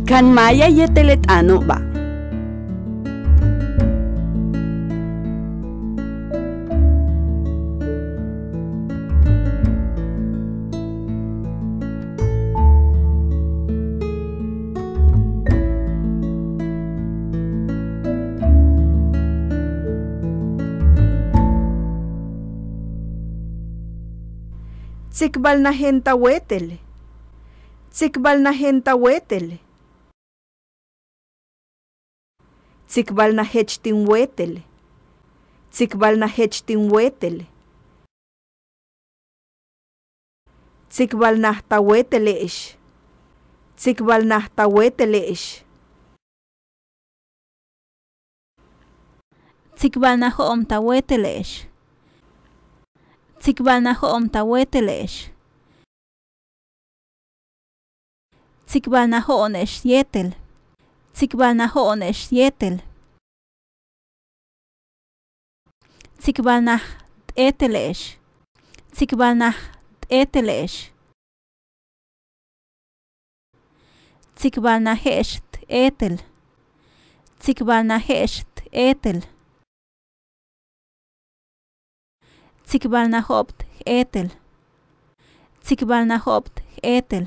Kan Maya yéetel ba. Tsikbalnajen wéetel. Tsikbalnajen wéetel. Tsikbalnajech wéetel. Tsikbalnajech wéetel. Tsikbalnaj wéetele'ex. Tsikbalnaj wéetele'ex. Tsikbalnajo'on wéetele'ex. Tsikbalnajo'on wéetele'ex. Tsikbalnajo'one'ex yéetel. Tsikbalnajo'one'ex yéetel. Tsikbalnaj éetele'ex. Tsikbalnaj éetele'ex. Tsikbalnaje'ex éetel. Tsikbalnaje'ex éetel. Tsikbalnajo'ob éetel. Tsikbalnajo'ob éetel.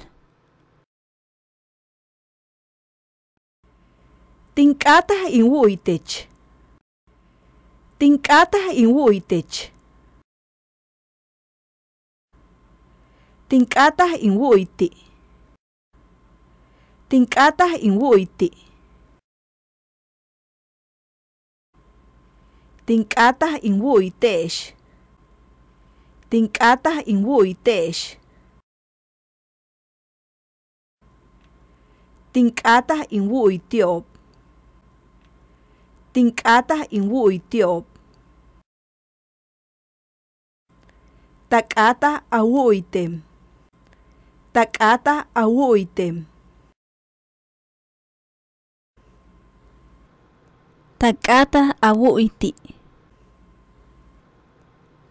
Tink'atah wu'uytech. Tink'atah wu'uytech. Tink'atah wu'uyti. Tink'atah wu'uyti. Tink'atah wu'uyte'ex. Tink'atah wu'uyte'ex. Tink'atah wu'uytio'ob. Tink'atah wu'uytio'ob. Tak'atah wu'uytem. Tak'atah wu'uytem. Tak'atah wu'uyti.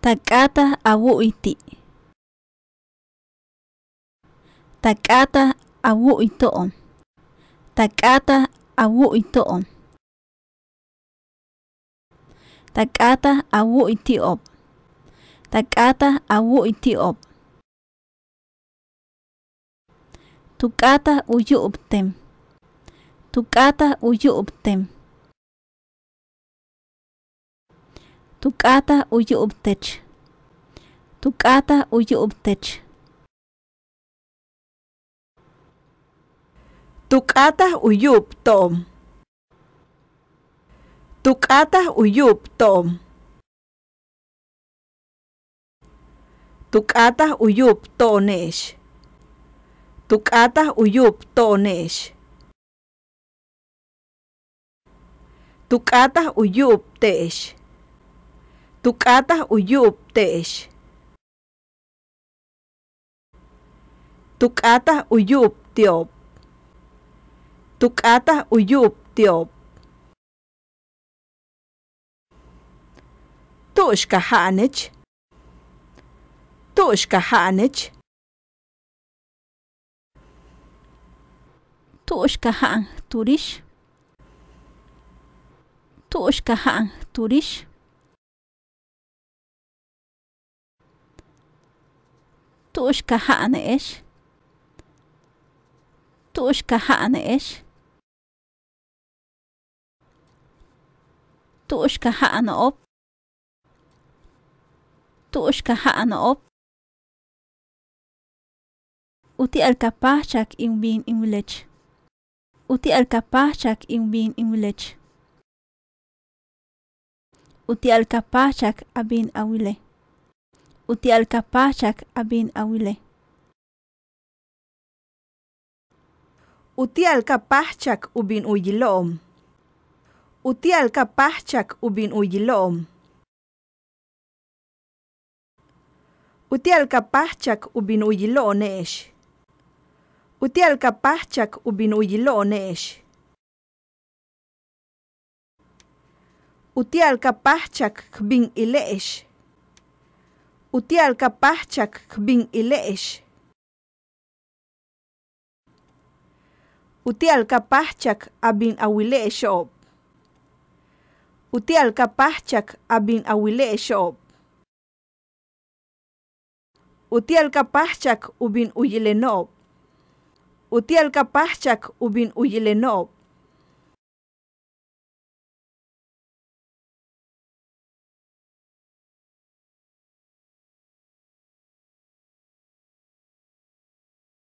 Tak'atah wu'uyti. Tak'atah wu'uyto'on. Tak'atah wu'uyto'on. Tak'atah wu'uytio'ob. Tak'atah wu'uytio'ob. Tuk'atah uyu'ubtem. Tuk'atah uyu'ubtem. Tuk'atah uyu'ubtech. Tuk'atah uyu'ubtech. Tuk'atah uyu'ubto'om. Tuk'atah uyu'ubto'om. Tuk'atah uyu'ubto'one'ex. Tuk'atah uyu'ubto'one'ex. Tuk'atah uyu'ubte'ex. Tuk'atah uyu'ubte'ex. Tuk'atah uyu'ubtio'ob. Tuk'atah uyu'ubtio'ob. Tu'xkaja'nech. Tu'xkaja'nech. Tu'xkaja'an turix. Tu'xkaja'an turix. Tu'xkaja'ne'ex. Tu'xkaja'ne'ex. Tu'xkaja'no'ob. Tu'xkaja'no'ob. Uti alkapajchak inbin inwilech. Uti alkapajchak inbin inwilech. Uti alkapajchak abin awile. Uti alkapajchak abin awile. Uti alkapajchak ubin uyilo'om. Uti alkapajchak ubin uyilo'om. Uti alkapajchak ubin uyilo'one'ex. Uti alkapajchak ubin uyilo'one'ex. Uti alkapajchak kbin ile'ex. Uti alkapajchak kbin ile'ex. utialkapahchak abin awile'exo'ob. Utialkapahchak abin awile'exo'ob. Utialkapahchak ubin uyileno'ob. Utialkapahchak ubin uyileno'ob.